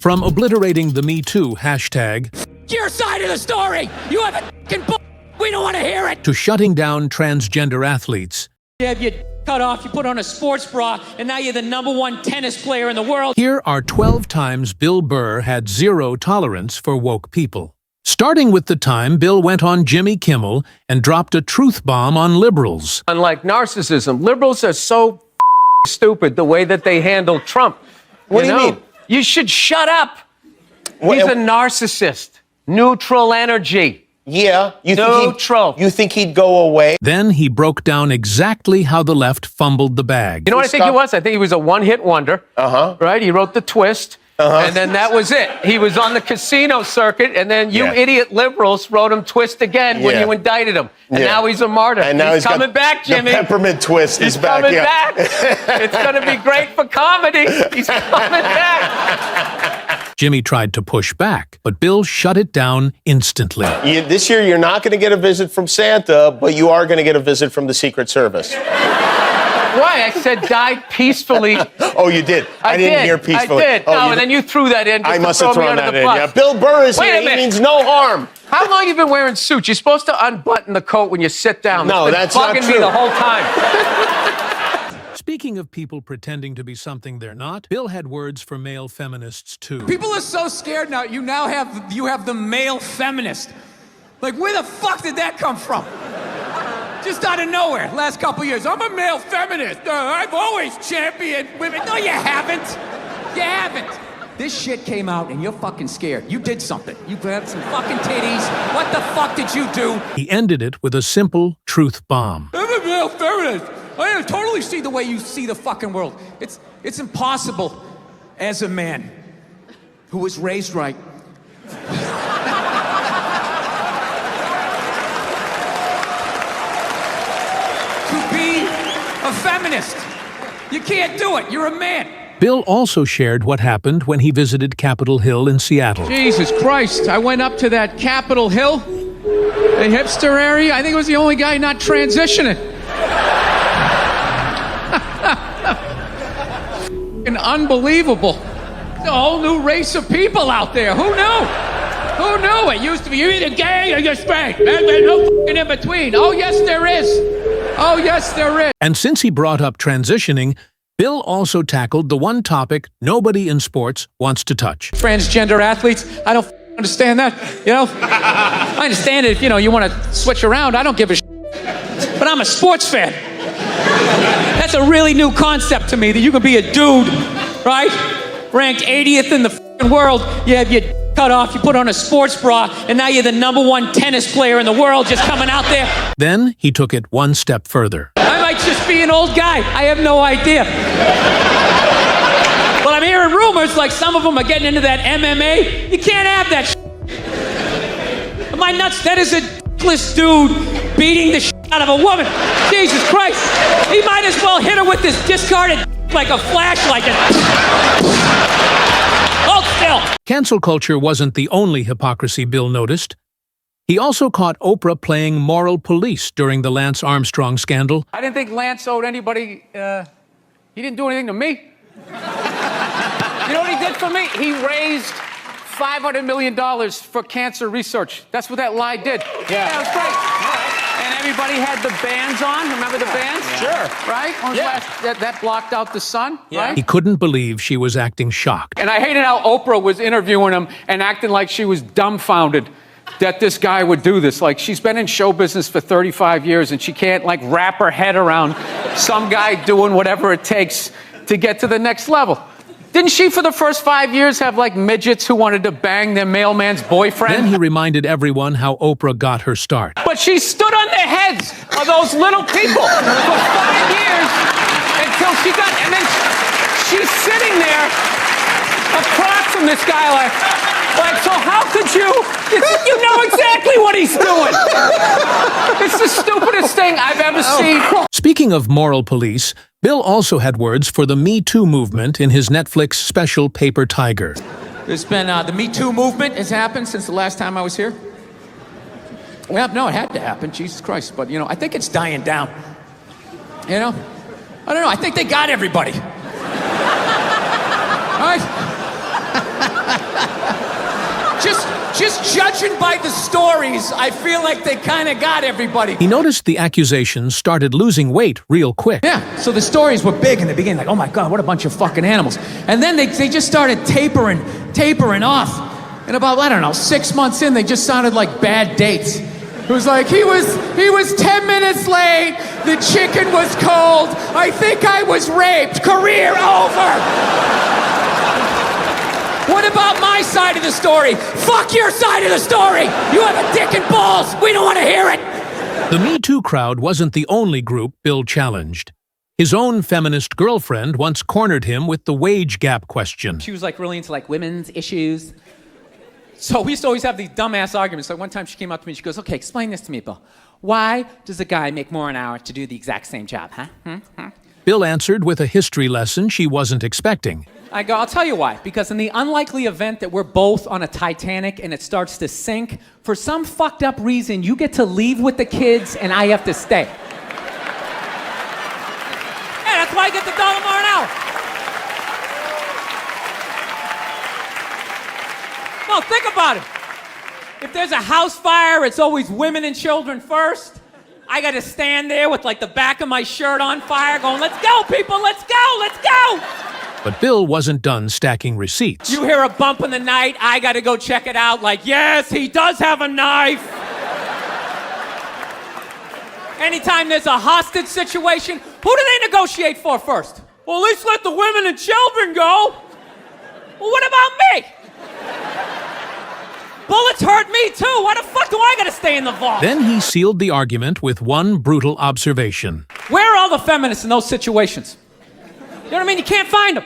From obliterating the Me Too hashtag Your side of the story! You have a fucking we don't want to hear it! to shutting down transgender athletes, You have your cut off, you put on a sports bra, and now you're the #1 tennis player in the world. here are 12 times Bill Burr had zero tolerance for woke people. Starting with the time Bill went on Jimmy Kimmel and dropped a truth bomb on liberals. Unlike narcissism, liberals are so stupid the way that they handle Trump. What do you mean? You should shut up. He's a narcissist. Neutral energy. Yeah, Neutral. You think he'd go away? Then he broke down exactly how the left fumbled the bag. You know what I think he was? I think he was a one-hit wonder. Right? He wrote The Twist. And then that was it. He was on the casino circuit, and then you idiot liberals wrote him Twist again when you indicted him. And now he's a martyr. And now he's coming back, Jimmy. The peppermint twist He's is back. coming back. It's going to be great for comedy. He's coming back. Jimmy tried to push back, but Bill shut it down instantly. This year, you're not going to get a visit from Santa, but you are going to get a visit from the Secret Service. Why? I said died peacefully. Oh, you did? I didn't hear peacefully. I did. Oh, and then you threw that in. I must have thrown that in. Yeah. Bus. Bill Burr is Wait here. a He minute. means no harm. How long have you been wearing suits? You're supposed to unbutton the coat when you sit down. No, It's that's been not bugging true. me the whole time. Speaking of people pretending to be something they're not, Bill had words for male feminists too. People are so scared now. You have the male feminist. Like, where the fuck did that come from? Just out of nowhere, last couple years. I'm a male feminist. I've always championed women. No, you haven't. You haven't. This shit came out and you're fucking scared. You did something. You grabbed some fucking titties. What the fuck did you do? He ended it with a simple truth bomb. I'm a male feminist. I totally see the way you see the fucking world. It's impossible as a man who was raised right. To be a feminist. You can't do it. You're a man. Bill also shared what happened when he visited Capitol Hill in Seattle. Jesus Christ, I went up to that Capitol Hill, the hipster area. I think I was the only guy not transitioning. Fucking unbelievable. There's a whole new race of people out there. Who knew? Who knew? It used to be you're either gay or you're straight. There's no fucking in between. Oh, yes, there is. Oh, yes, there is. And since he brought up transitioning, Bill also tackled the one topic nobody in sports wants to touch. Transgender athletes, I don't understand that, you know? I understand it if, you want to switch around. I don't give a shit. But I'm a sports fan. That's a really new concept to me, that you can be a dude, right? Ranked 80th in the fucking world. You have your cut off, you put on a sports bra, and now you're the #1 tennis player in the world just coming out there. Then he took it one step further. I might just be an old guy. I have no idea. But I'm hearing rumors like some of them are getting into that MMA. You can't have that shit. Am I nuts? That is a dickless dude beating the shit out of a woman. Jesus Christ. He might as well hit her with this discarded like a flashlight. Hold still. Cancel culture wasn't the only hypocrisy Bill noticed. He also caught Oprah playing moral police during the Lance Armstrong scandal. I didn't think Lance owed anybody. He didn't do anything to me. You know what he did for me? He raised $500 million for cancer research. That's what that lie did. Yeah, it was great. And everybody had the bands on. Remember the bands? Sure. Right? That blocked out the sun, right? He couldn't believe she was acting shocked. And I hated how Oprah was interviewing him and acting like she was dumbfounded that this guy would do this. Like, she's been in show business for 35 years and she can't, wrap her head around some guy doing whatever it takes to get to the next level. Didn't she, for the first 5 years, have, midgets who wanted to bang their mailman's boyfriend? Then he reminded everyone how Oprah got her start. But she stood on the heads of those little people for 5 years until she got... And then she's sitting there across from this guy like, so how could you... You know exactly what he's doing. It's the stupidest thing I've ever seen. Speaking of moral police, Bill also had words for the Me Too movement in his Netflix special Paper Tiger. There's been, the Me Too movement has happened since the last time I was here. Well, no, it had to happen, Jesus Christ. But, I think it's dying down. I don't know, I think they got everybody. All right? Just judging by the stories, I feel like they kind of got everybody. He noticed the accusations started losing weight real quick. Yeah, so the stories were big in the beginning, like, oh my God, what a bunch of fucking animals. And then they just started tapering off. And about, I don't know, 6 months in, they just sounded like bad dates. It was like, he was 10 minutes late, the chicken was cold, I think I was raped, career over. What about my side of the story? Fuck your side of the story! You have a dick and balls! We don't want to hear it! The Me Too crowd wasn't the only group Bill challenged. His own feminist girlfriend once cornered him with the wage gap question. She was like really into like women's issues. So we used to always have these dumbass arguments. So one time she came up to me and she goes, okay, explain this to me, Bill. Why does a guy make more an hour to do the exact same job, huh? Bill answered with a history lesson she wasn't expecting. I go, I'll tell you why. Because in the unlikely event that we're both on a Titanic and it starts to sink, for some fucked up reason, you get to leave with the kids and I have to stay. Yeah, that's why I get the $1 more an hour. No, think about it. If there's a house fire, it's always women and children first. I gotta stand there with like the back of my shirt on fire going, let's go, people, let's go, let's go! But Bill wasn't done stacking receipts. You hear a bump in the night, I gotta go check it out, like, yes, he does have a knife. Anytime there's a hostage situation, who do they negotiate for first? Well, at least let the women and children go. Well, what about me? Bullets hurt me too. Why the fuck do I gotta stay in the vault? Then he sealed the argument with one brutal observation. Where are all the feminists in those situations? You know what I mean? You can't find them.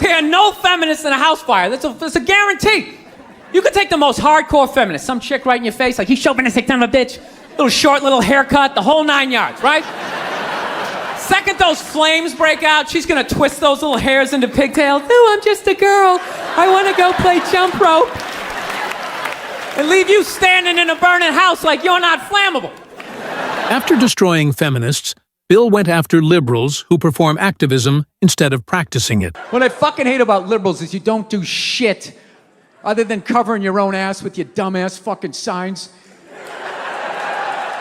There are no feminists in a house fire. That's a guarantee. You could take the most hardcore feminist, some chick right in your face, like, he's chauvinistic son of a bitch, little short, little haircut, the whole 9 yards, right? Second those flames break out, she's gonna twist those little hairs into pigtails. No, I'm just a girl. I wanna go play jump rope. And leave you standing in a burning house like you're not flammable. After destroying feminists, Bill went after liberals who perform activism instead of practicing it. What I fucking hate about liberals is you don't do shit other than covering your own ass with your dumbass fucking signs.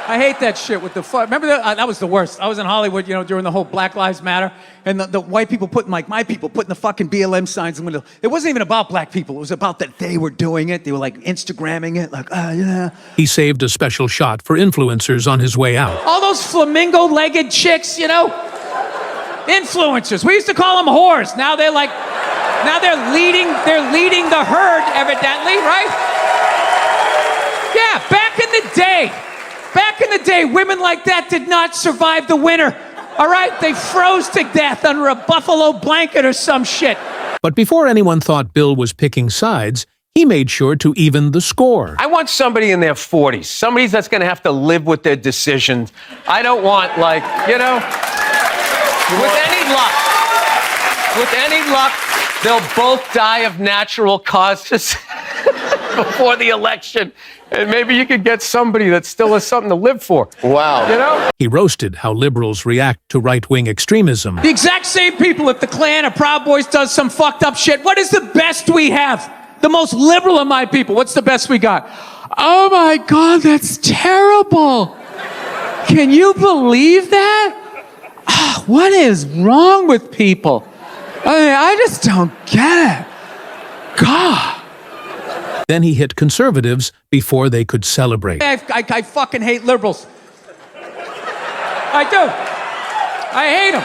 I hate that shit with the fuck. Remember that was the worst. I was in Hollywood, during the whole Black Lives Matter, and the white people putting, like my people, putting the fucking BLM signs in the window. It wasn't even about black people. It was about that they were doing it. They were like Instagramming it, like, yeah. He saved a special shot for influencers on his way out. All those flamingo-legged chicks, influencers. We used to call them whores. Now they're leading the herd, evidently, right? Yeah, back in the day, women like that did not survive the winter. All right? They froze to death under a buffalo blanket or some shit. But before anyone thought Bill was picking sides, he made sure to even the score. I want somebody in their 40s, somebody that's going to have to live with their decisions. I don't want, with any luck, they'll both die of natural causes before the election. And maybe you could get somebody that still has something to live for. Wow. He roasted how liberals react to right-wing extremism. The exact same people, if the Klan or Proud Boys does some fucked up shit, what is the best we have? The most liberal of my people, what's the best we got? Oh my God, that's terrible. Can you believe that? Oh, what is wrong with people? I just don't get it. God. Then he hit conservatives before they could celebrate. I fucking hate liberals. I do. I hate them.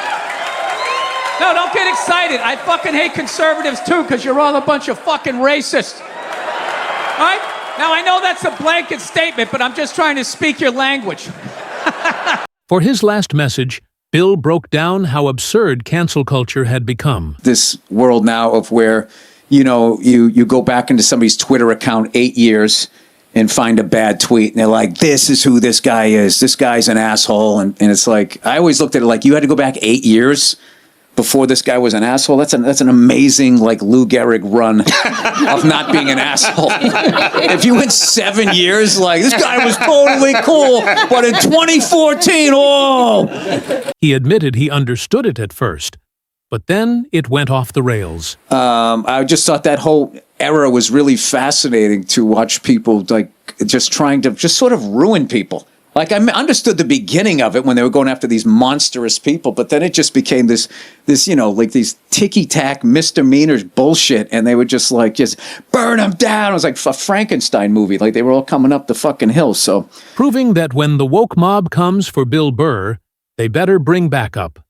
No, don't get excited. I fucking hate conservatives too, because you're all a bunch of fucking racists. All right? Now, I know that's a blanket statement, but I'm just trying to speak your language. For his last message, Bill broke down how absurd cancel culture had become. This world now of where, you go back into somebody's Twitter account 8 years and find a bad tweet, and they're like, this is who this guy is. This guy's an asshole. And it's like, I always looked at it like, you had to go back 8 years before this guy was an asshole. That's an amazing, like, Lou Gehrig run of not being an asshole. If you went 7 years, like, this guy was totally cool, but in 2014, oh! He admitted he understood it at first, But then it went off the rails. I just thought that whole era was really fascinating to watch people like just trying to just sort of ruin people. Like I understood the beginning of it when they were going after these monstrous people, but then it just became this, you know, like these ticky-tack misdemeanors bullshit, and they would just burn them down. It was like a Frankenstein movie. Like they were all coming up the fucking hill. So Proving that when the woke mob comes for Bill Burr, they better bring backup.